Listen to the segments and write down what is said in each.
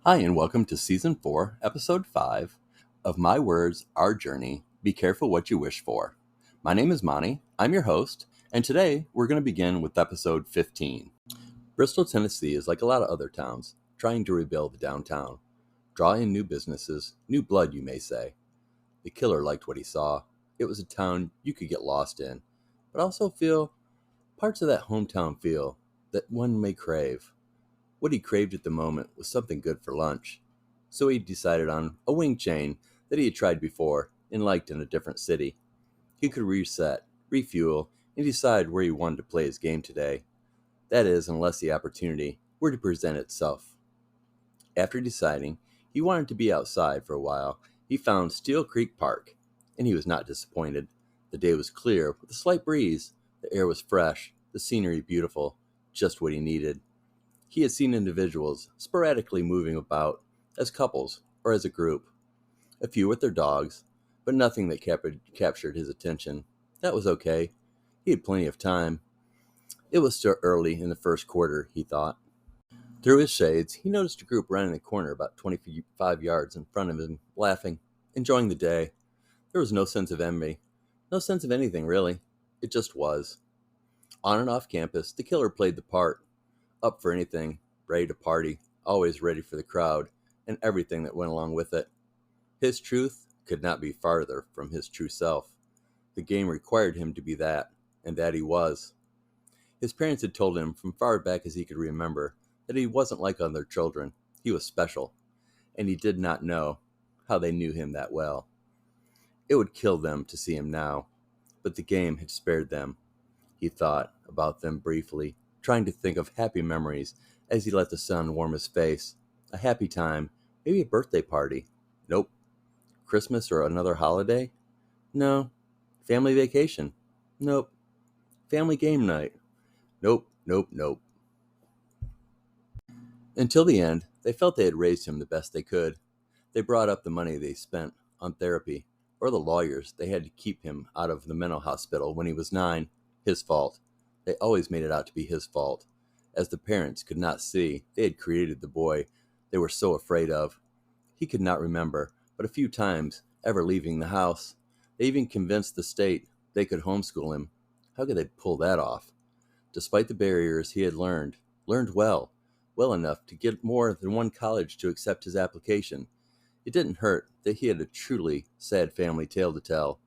Hi, and welcome to Season 4, Episode 5 of My Words, Our Journey. Be careful what you wish for. My name is Monty, I'm your host, and today we're going to begin with Episode 15. Bristol, Tennessee is like a lot of other towns, trying to rebuild the downtown. Draw in new businesses, new blood, you may say. The killer liked what he saw. It was a town you could get lost in, but also feel parts of that hometown feel that one may crave. What he craved at the moment was something good for lunch, so he decided on a wing chain that he had tried before and liked in a different city. He could reset, refuel, and decide where he wanted to play his game today. That is, unless the opportunity were to present itself. After deciding he wanted to be outside for a while, he found Steel Creek Park, and he was not disappointed. The day was clear with a slight breeze, the air was fresh, the scenery beautiful, just what he needed. He had seen individuals sporadically moving about as couples or as a group, a few with their dogs, but nothing that captured his attention. That was okay. He had plenty of time. It was still early in the first quarter, he thought. Through his shades, he noticed a group rounding the corner about 25 yards in front of him, laughing, enjoying the day. There was no sense of envy, no sense of anything, really. It just was. On and off campus, the killer played the part. Up for anything, ready to party, always ready for the crowd, and everything that went along with it. His truth could not be farther from his true self. The game required him to be that, and that he was. His parents had told him from far back as he could remember that he wasn't like other children. He was special, and he did not know how they knew him that well. It would kill them to see him now, but the game had spared them. He thought about them briefly, trying to think of happy memories as he let the sun warm his face. A happy time, maybe a birthday party. Nope. Christmas or another holiday? No. Family vacation? Nope. Family game night? Nope, nope, nope. Until the end, they felt they had raised him the best they could. They brought up the money they spent on therapy, or the lawyers they had to keep him out of the mental hospital when he was 9. His fault. They always made it out to be his fault, as the parents could not see they had created the boy they were so afraid of. He could not remember, but a few times, ever leaving the house. They even convinced the state they could homeschool him. How could they pull that off? Despite the barriers he had learned well enough to get more than one college to accept his application. It didn't hurt that he had a truly sad family tale to tell.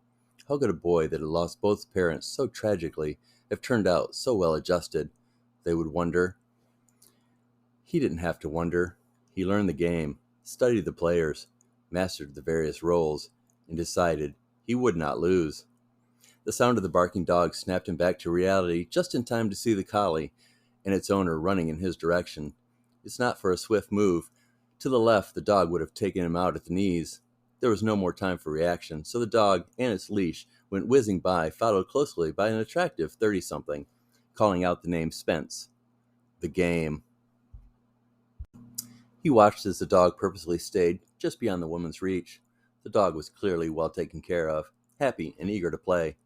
How could a boy that had lost both parents so tragically have turned out so well adjusted? They would wonder. He didn't have to wonder. He learned the game, studied the players, mastered the various roles, and decided he would not lose. The sound of the barking dog snapped him back to reality just in time to see the collie and its owner running in his direction. It's not for a swift move. To the left, the dog would have taken him out at the knees. There was no more time for reaction, so the dog and its leash went whizzing by, followed closely by an attractive 30-something, calling out the name Spence. The game. He watched as the dog purposely stayed just beyond the woman's reach. The dog was clearly well taken care of, happy and eager to play.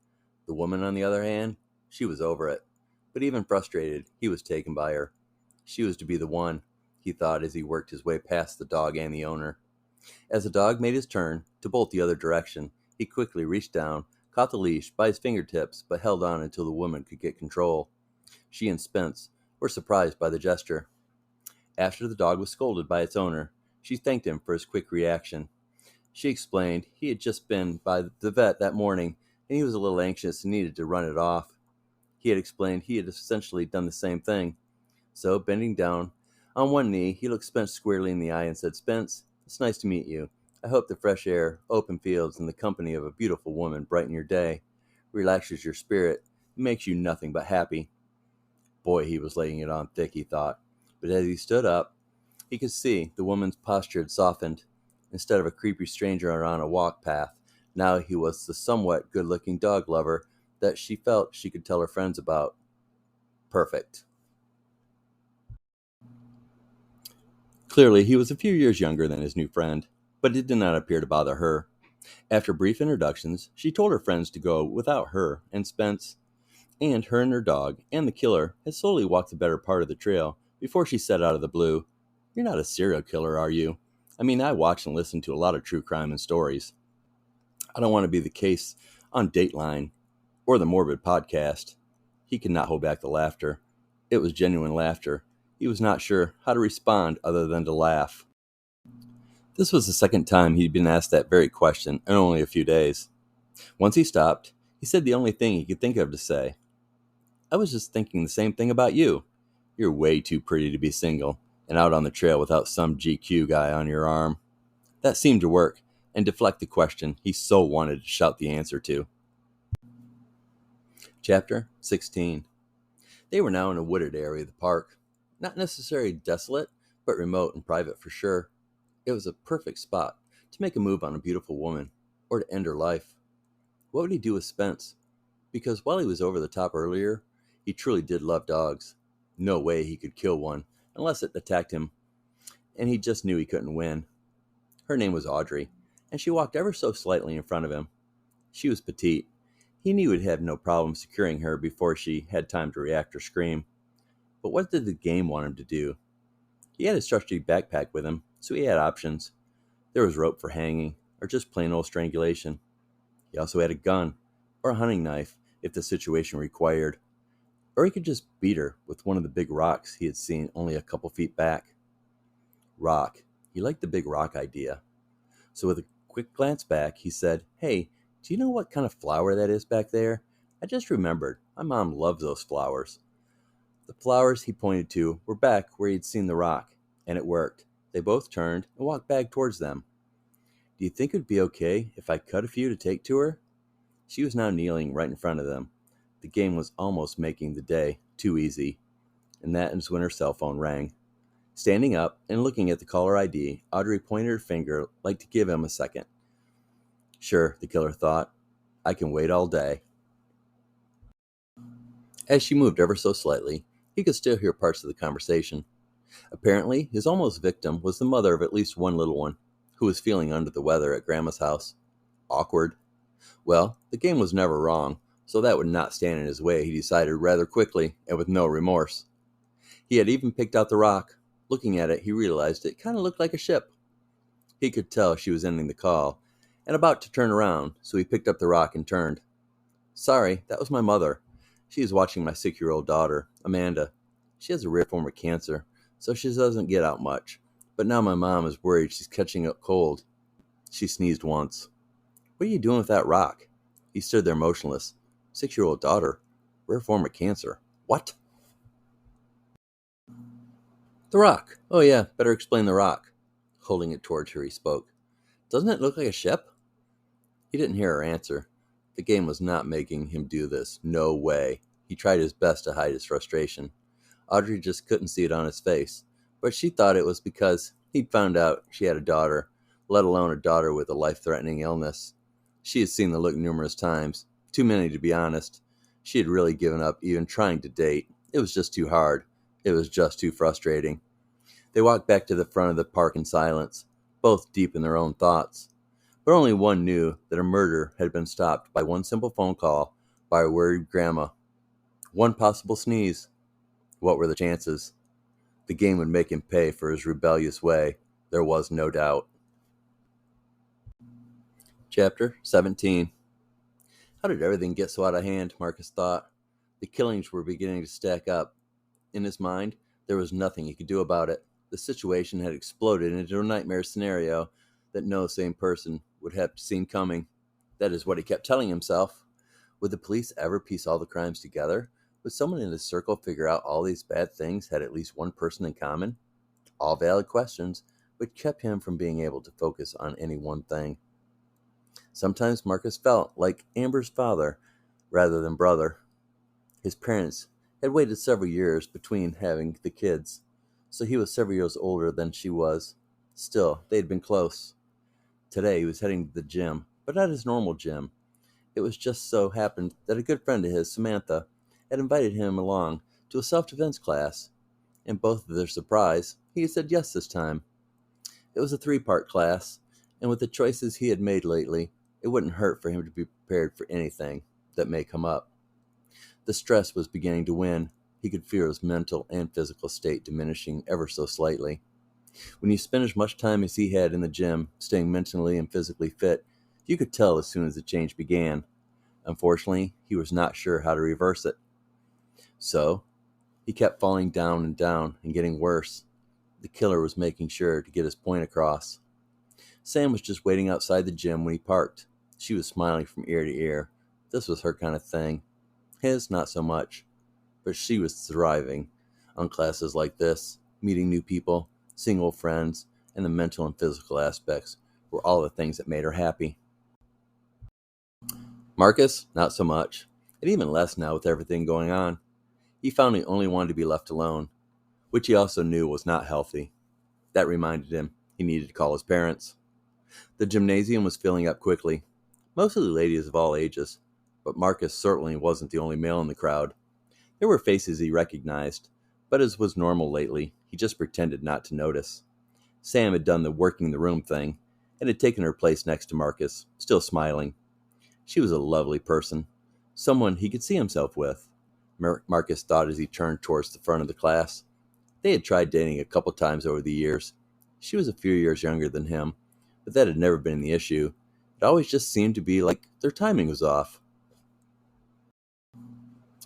The woman, on the other hand, she was over it. But even frustrated, he was taken by her. She was to be the one, he thought as he worked his way past the dog and the owner. As the dog made his turn to bolt the other direction, he quickly reached down, caught the leash by his fingertips, but held on until the woman could get control. She and Spence were surprised by the gesture. After the dog was scolded by its owner, she thanked him for his quick reaction. She explained he had just been by the vet that morning, and he was a little anxious and needed to run it off. He had explained he had essentially done the same thing. So, bending down on one knee, he looked Spence squarely in the eye and said, "Spence, it's nice to meet you. I hope the fresh air, open fields, and the company of a beautiful woman brighten your day, relaxes your spirit, and makes you nothing but happy." Boy, he was laying it on thick, he thought. But as he stood up, he could see the woman's posture had softened. Instead of a creepy stranger on a walk path, now he was the somewhat good-looking dog lover that she felt she could tell her friends about. Perfect. Clearly, he was a few years younger than his new friend, but it did not appear to bother her. After brief introductions, she told her friends to go without her, and Spence and her dog and the killer had slowly walked the better part of the trail before she set out of the blue. You're not a serial killer, are you? I mean, I watch and listen to a lot of true crime and stories. I don't want to be the case on Dateline or the Morbid podcast. He could not hold back the laughter. It was genuine laughter. He was not sure how to respond other than to laugh. This was the second time he'd been asked that very question in only a few days. Once he stopped, he said the only thing he could think of to say. I was just thinking the same thing about you. You're way too pretty to be single and out on the trail without some GQ guy on your arm. That seemed to work and deflect the question he so wanted to shout the answer to. Chapter 16. They were now in a wooded area of the park. Not necessarily desolate, but remote and private for sure. It was a perfect spot to make a move on a beautiful woman, or to end her life. What would he do with Spence? Because while he was over the top earlier, he truly did love dogs. No way he could kill one unless it attacked him, and he just knew he couldn't win. Her name was Audrey, and she walked ever so slightly in front of him. She was petite. He knew he'd have no problem securing her before she had time to react or scream. But what did the game want him to do? He had his trusty backpack with him, so he had options. There was rope for hanging, or just plain old strangulation. He also had a gun, or a hunting knife, if the situation required. Or he could just beat her with one of the big rocks he had seen only a couple feet back. Rock. He liked the big rock idea. So with a quick glance back, he said, "Hey, do you know what kind of flower that is back there? I just remembered. My mom loves those flowers." The flowers he pointed to were back where he'd seen the rock, and it worked. They both turned and walked back towards them. "Do you think it would be okay if I cut a few to take to her?" She was now kneeling right in front of them. The game was almost making the day too easy, and that is when her cell phone rang. Standing up and looking at the caller ID, Audrey pointed her finger like to give him a second. Sure, the killer thought. I can wait all day. As she moved ever so slightly, he could still hear parts of the conversation. Apparently, his almost victim was the mother of at least one little one, who was feeling under the weather at Grandma's house. Awkward. Well, the game was never wrong, so that would not stand in his way, he decided rather quickly and with no remorse. He had even picked out the rock. Looking at it, he realized it kind of looked like a ship. He could tell she was ending the call and about to turn around, so he picked up the rock and turned. "Sorry, that was my mother. She is watching my 6-year-old daughter, Amanda. She has a rare form of cancer, so she doesn't get out much. But now my mom is worried she's catching a cold." She sneezed once. "What are you doing with that rock?" He stood there motionless. 6-year-old daughter, rare form of cancer. What? "The rock. Oh yeah, better explain the rock." Holding it towards her, he spoke. "Doesn't it look like a ship?" He didn't hear her answer. The game was not making him do this. No way. He tried his best to hide his frustration. Audrey just couldn't see it on his face, but she thought it was because he'd found out she had a daughter, let alone a daughter with a life-threatening illness. She had seen the look numerous times, too many to be honest. She had really given up even trying to date. It was just too hard. It was just too frustrating. They walked back to the front of the park in silence, both deep in their own thoughts. But only one knew that a murder had been stopped by one simple phone call by a worried grandma. One possible sneeze. What were the chances? The game would make him pay for his rebellious way. There was no doubt. Chapter 17. How did everything get so out of hand, Marcus thought. The killings were beginning to stack up. In his mind, there was nothing he could do about it. The situation had exploded into a nightmare scenario that no sane person would have seen coming. That is what he kept telling himself. Would the police ever piece all the crimes together? Would someone in his circle figure out all these bad things had at least one person in common? All valid questions, but kept him from being able to focus on any one thing. Sometimes Marcus felt like Amber's father rather than brother. His parents had waited several years between having the kids, so he was several years older than she was. Still, they had been close. Today he was heading to the gym, but not his normal gym. It was just so happened that a good friend of his, Samantha, had invited him along to a self-defense class. And both of their surprise, he had said yes this time. It was a 3-part class, and with the choices he had made lately, it wouldn't hurt for him to be prepared for anything that may come up. The stress was beginning to win. He could feel his mental and physical state diminishing ever so slightly. When you spend as much time as he had in the gym, staying mentally and physically fit, you could tell as soon as the change began. Unfortunately, he was not sure how to reverse it. So, he kept falling down and getting worse. The killer was making sure to get his point across. Sam was just waiting outside the gym when he parked. She was smiling from ear to ear. This was her kind of thing. His, not so much. But she was thriving on classes like this, meeting new people, seeing old friends, and the mental and physical aspects were all the things that made her happy. Marcus, not so much, and even less now with everything going on. He found he only wanted to be left alone, which he also knew was not healthy. That reminded him he needed to call his parents. The gymnasium was filling up quickly, mostly ladies of all ages, but Marcus certainly wasn't the only male in the crowd. There were faces he recognized, but as was normal lately, he just pretended not to notice. Sam had done the working the room thing, and had taken her place next to Marcus, still smiling. She was a lovely person, someone he could see himself with. Marcus thought as he turned towards the front of the class. They had tried dating a couple times over the years. She was a few years younger than him, but that had never been the issue. It always just seemed to be like their timing was off.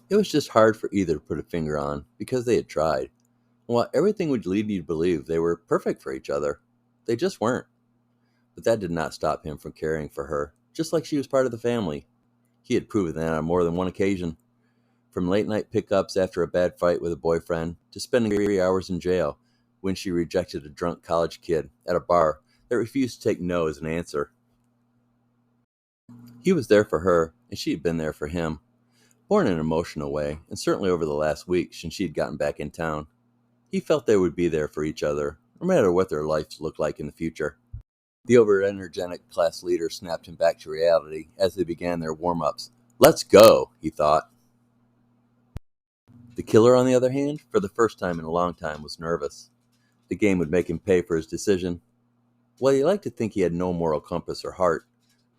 It was just hard for either to put a finger on, because they had tried. And while everything would lead you to believe they were perfect for each other, they just weren't. But that did not stop him from caring for her, just like she was part of the family. He had proven that on more than one occasion. From late-night pickups after a bad fight with a boyfriend, to spending 3 hours in jail when she rejected a drunk college kid at a bar that refused to take no as an answer. He was there for her, and she had been there for him. More in an emotional way, and certainly over the last week since she had gotten back in town. He felt they would be there for each other, no matter what their lives looked like in the future. The over-energetic class leader snapped him back to reality as they began their warm-ups. "Let's go," he thought. The killer, on the other hand, for the first time in a long time, was nervous. The game would make him pay for his decision. Well, he liked to think he had no moral compass or heart.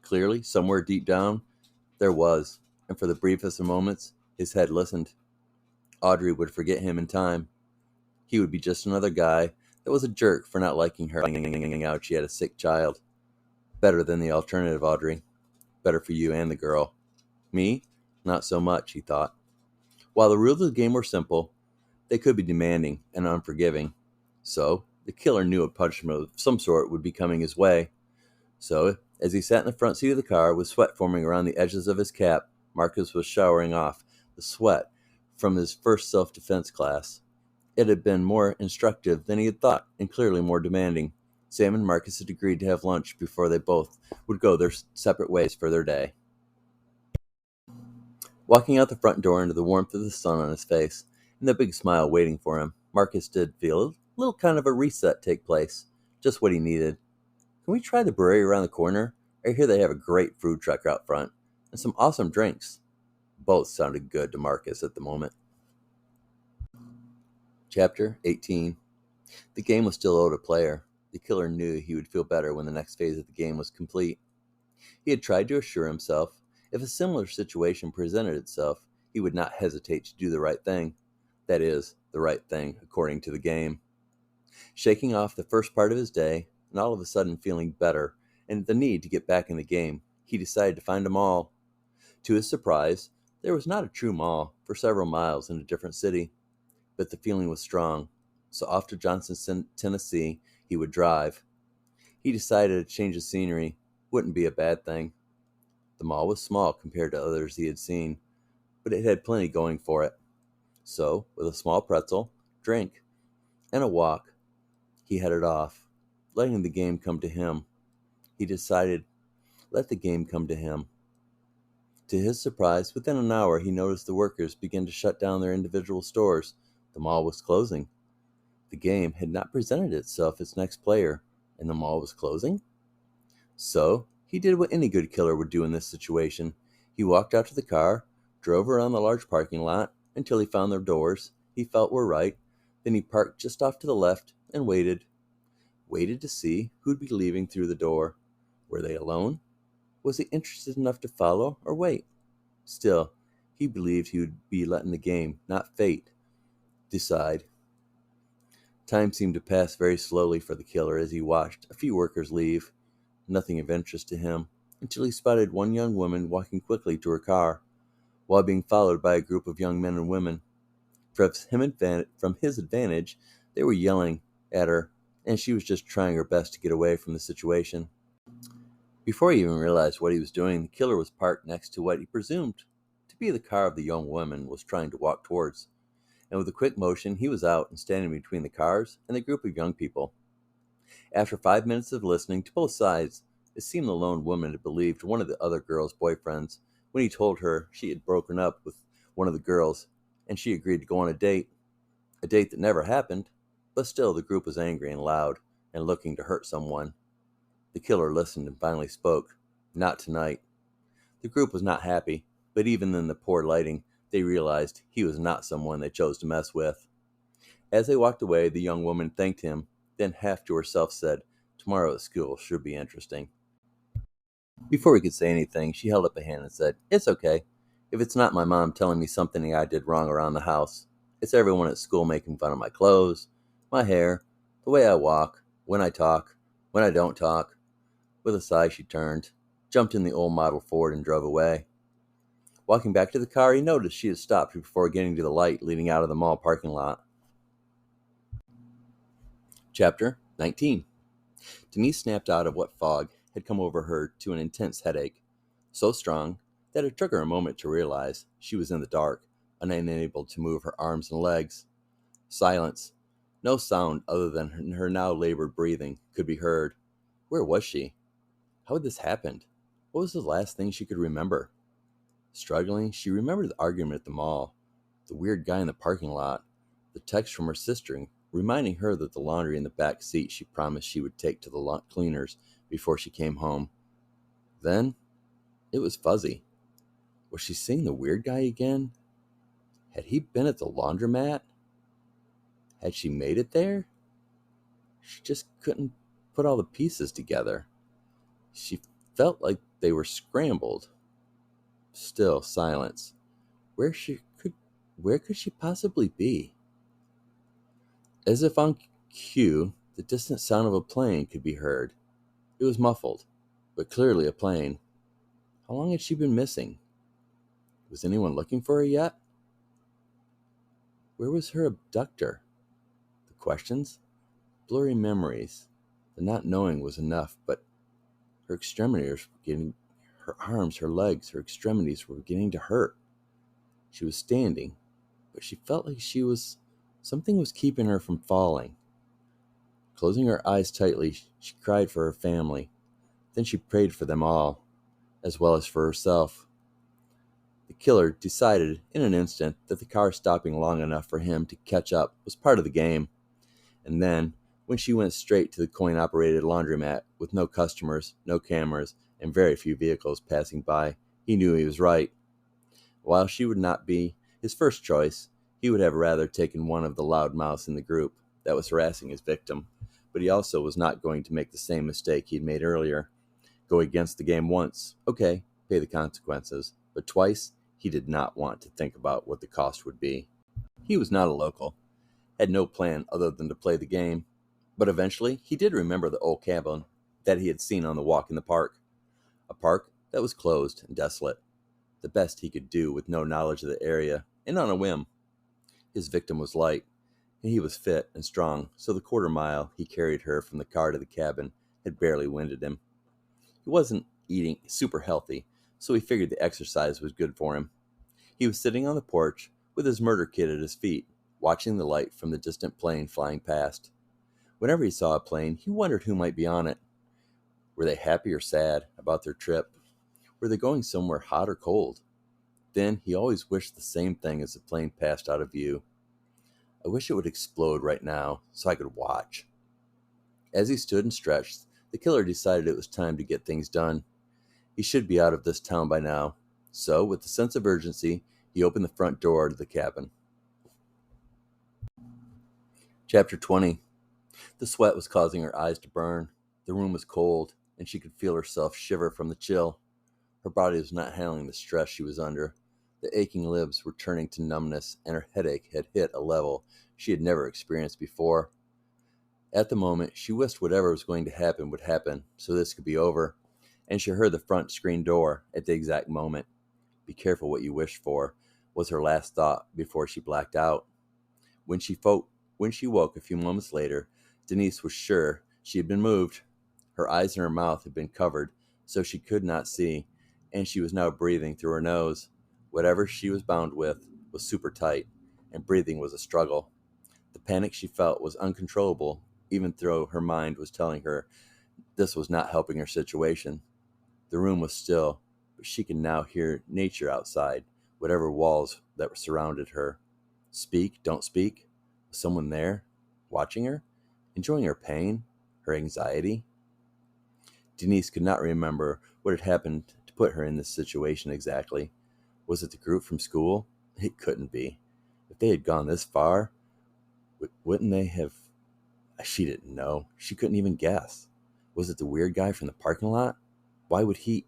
Clearly, somewhere deep down, there was, and for the briefest of moments, his head listened. Audrey would forget him in time. He would be just another guy that was a jerk for not liking her finding out she had a sick child. Better than the alternative, Audrey. Better for you and the girl. Me? Not so much, he thought. While the rules of the game were simple, they could be demanding and unforgiving. So, the killer knew a punishment of some sort would be coming his way. So, as he sat in the front seat of the car with sweat forming around the edges of his cap, Marcus was showering off the sweat from his first self-defense class. It had been more instructive than he had thought, and clearly more demanding. Sam and Marcus had agreed to have lunch before they both would go their separate ways for their day. Walking out the front door into the warmth of the sun on his face, and the big smile waiting for him, Marcus did feel a little kind of a reset take place. Just what he needed. Can we try the brewery around the corner? I hear they have a great food truck out front, and some awesome drinks. Both sounded good to Marcus at the moment. Chapter 18. The game was still owed a player. The killer knew he would feel better when the next phase of the game was complete. He had tried to assure himself, if a similar situation presented itself, he would not hesitate to do the right thing. That is, the right thing according to the game. Shaking off the first part of his day, and all of a sudden feeling better, and the need to get back in the game, he decided to find a mall. To his surprise, there was not a true mall for several miles in a different city, but the feeling was strong, so off to Johnson, Tennessee, he would drive. He decided a change of scenery wouldn't be a bad thing. The mall was small compared to others he had seen, but it had plenty going for it. So, with a small pretzel, drink, and a walk, he headed off, letting the game come to him. He decided, let the game come to him. To his surprise, within an hour, he noticed the workers begin to shut down their individual stores. The mall was closing. The game had not presented itself as next player, and the mall was closing? So, he did what any good killer would do in this situation. He walked out to the car, drove around the large parking lot until he found the doors he felt were right. Then he parked just off to the left and waited. Waited to see who'd be leaving through the door. Were they alone? Was he interested enough to follow or wait? Still, he believed he would be letting the game, not fate, decide. Time seemed to pass very slowly for the killer as he watched a few workers leave, nothing of interest to him, until he spotted one young woman walking quickly to her car, while being followed by a group of young men and women. From his advantage, they were yelling at her, and she was just trying her best to get away from the situation. Before he even realized what he was doing, the killer was parked next to what he presumed to be the car of the young woman was trying to walk towards, and with a quick motion, he was out and standing between the cars and the group of young people. After 5 minutes of listening to both sides, it seemed the lone woman had believed one of the other girl's boyfriends when he told her she had broken up with one of the girls, and she agreed to go on a date that never happened, but still the group was angry and loud and looking to hurt someone. The killer listened and finally spoke. Not tonight. The group was not happy, but even in the poor lighting, they realized he was not someone they chose to mess with. As they walked away, the young woman thanked him, then half to herself said, "Tomorrow at school should be interesting." Before he could say anything, she held up a hand and said, "It's okay. If it's not my mom telling me something I did wrong around the house, it's everyone at school making fun of my clothes, my hair, the way I walk, when I talk, when I don't talk." With a sigh, she turned, jumped in the old model Ford, and drove away. Walking back to the car, he noticed she had stopped before getting to the light leading out of the mall parking lot. Chapter 19. Denise snapped out of what fog had come over her to an intense headache, so strong that it took her a moment to realize she was in the dark, unable to move her arms and legs. Silence. No sound other than her now labored breathing could be heard. Where was she? How had this happened? What was the last thing she could remember? Struggling, she remembered the argument at the mall, the weird guy in the parking lot, the text from her sister reminding her that the laundry in the back seat she promised she would take to the cleaners before she came home. Then, it was fuzzy. Was she seeing the weird guy again? Had he been at the laundromat? Had she made it there? She just couldn't put all the pieces together. She felt like they were scrambled. Still silence. Where could she possibly be? As if on cue, the distant sound of a plane could be heard. It was muffled, but clearly a plane. How long had she been missing? Was anyone looking for her yet? Where was her abductor? The questions? Blurry memories. The not knowing was enough, but her arms, her legs, her extremities were beginning to hurt. She was standing, but she felt like something was keeping her from falling. Closing her eyes tightly, she cried for her family. Then she prayed for them all, as well as for herself. The killer decided in an instant that the car stopping long enough for him to catch up was part of the game. And then, when she went straight to the coin-operated laundromat with no customers, no cameras, and very few vehicles passing by, he knew he was right. While she would not be his first choice, he would have rather taken one of the loudmouths in the group that was harassing his victim, but he also was not going to make the same mistake he'd made earlier. Go against the game once, okay, pay the consequences, but twice, he did not want to think about what the cost would be. He was not a local, had no plan other than to play the game, but eventually he did remember the old cabin that he had seen on the walk in the park, a park that was closed and desolate, the best he could do with no knowledge of the area, and on a whim. His victim was light, and he was fit and strong, so the quarter mile he carried her from the car to the cabin had barely winded him. He wasn't eating super healthy, so he figured the exercise was good for him. He was sitting on the porch with his murder kit at his feet, watching the light from the distant plane flying past. Whenever he saw a plane, he wondered who might be on it. Were they happy or sad about their trip? Were they going somewhere hot or cold? Then he always wished the same thing as the plane passed out of view. I wish it would explode right now so I could watch. As he stood and stretched, the killer decided it was time to get things done. He should be out of this town by now. So, with a sense of urgency, he opened the front door to the cabin. Chapter 20. The sweat was causing her eyes to burn. The room was cold, and she could feel herself shiver from the chill. Her body was not handling the stress she was under. The aching limbs were turning to numbness, and her headache had hit a level she had never experienced before. At the moment, she wished whatever was going to happen would happen so this could be over, and she heard the front screen door at the exact moment. Be careful what you wish for was her last thought before she blacked out. When she woke a few moments later, Denise was sure she had been moved. Her eyes and her mouth had been covered so she could not see, and she was now breathing through her nose. Whatever she was bound with was super tight, and breathing was a struggle. The panic she felt was uncontrollable, even though her mind was telling her this was not helping her situation. The room was still, but she could now hear nature outside, whatever walls that surrounded her. Speak, don't speak. Was someone there, watching her, enjoying her pain, her anxiety? Denise could not remember what had happened to put her in this situation exactly. Was it the group from school? It couldn't be. If they had gone this far, wouldn't they have? She didn't know. She couldn't even guess. Was it the weird guy from the parking lot? Why would he?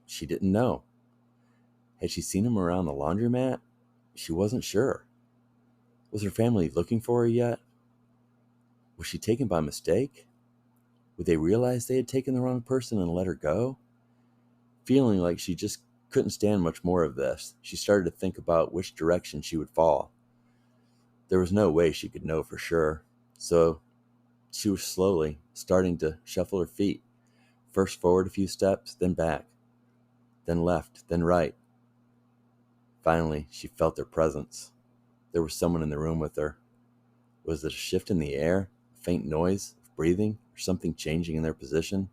She didn't know. Had she seen him around the laundromat? She wasn't sure. Was her family looking for her yet? Was she taken by mistake? Would they realize they had taken the wrong person and let her go? Feeling like she just couldn't stand much more of this, she started to think about which direction she would fall. There was no way she could know for sure, so she was slowly starting to shuffle her feet, first forward a few steps, then back, then left, then right. Finally, she felt their presence. There was someone in the room with her. Was it a shift in the air, a faint noise of breathing, or something changing in their position?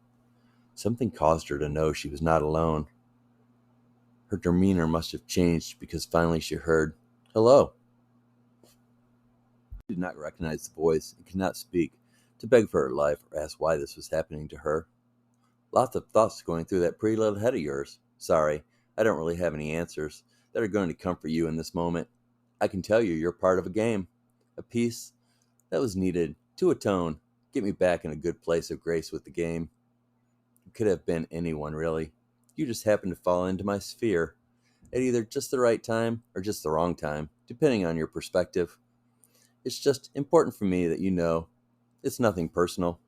Something caused her to know she was not alone. Her demeanor must have changed because finally she heard, "Hello." She did not recognize the voice and could not speak to beg for her life or ask why this was happening to her. Lots of thoughts going through that pretty little head of yours. Sorry, I don't really have any answers that are going to comfort you in this moment. I can tell you're part of a game, a piece that was needed to atone, get me back in a good place of grace with the game. It could have been anyone, really. You just happened to fall into my sphere at either just the right time or just the wrong time, depending on your perspective. It's just important for me that you know it's nothing personal.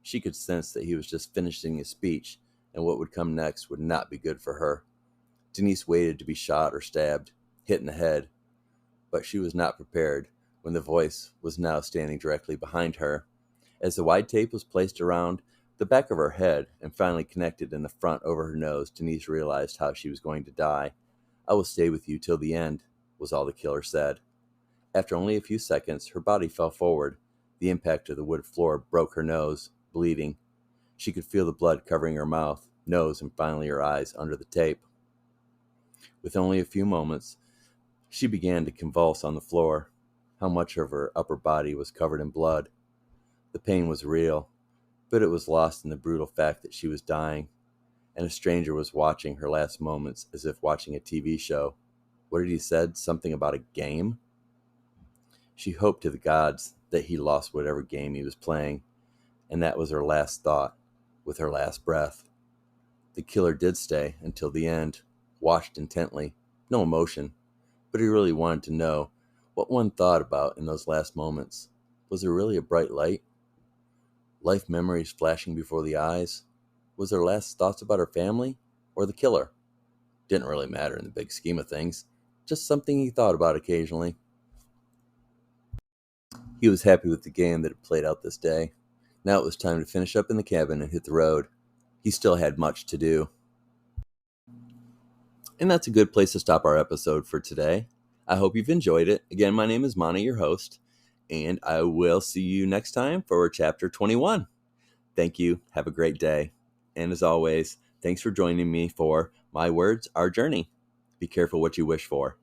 She could sense that he was just finishing his speech, and what would come next would not be good for her. Denise waited to be shot or stabbed, hit in the head, but she was not prepared when the voice was now standing directly behind her. As the wide tape was placed around the back of her head and finally connected in the front over her nose, Denise realized how she was going to die. "I will stay with you till the end," was all the killer said. After only a few seconds, her body fell forward. The impact of the wood floor broke her nose, bleeding. She could feel the blood covering her mouth, nose, and finally her eyes under the tape. With only a few moments, she began to convulse on the floor. How much of her upper body was covered in blood? The pain was real, but it was lost in the brutal fact that she was dying, and a stranger was watching her last moments as if watching a TV show. What had he said? Something about a game? She hoped to the gods that he lost whatever game he was playing, and that was her last thought, with her last breath. The killer did stay until the end, watched intently, no emotion, but he really wanted to know what one thought about in those last moments. Was there really a bright light? Life memories flashing before the eyes? Was her last thoughts about her family or the killer? Didn't really matter in the big scheme of things, just something he thought about occasionally. He was happy with the game that had played out this day. Now it was time to finish up in the cabin and hit the road. He still had much to do. And that's a good place to stop our episode for today. I hope you've enjoyed it. Again, my name is Monty, your host, and I will see you next time for chapter 21. Thank you. Have a great day. And as always, thanks for joining me for My Words, Our Journey. Be careful what you wish for.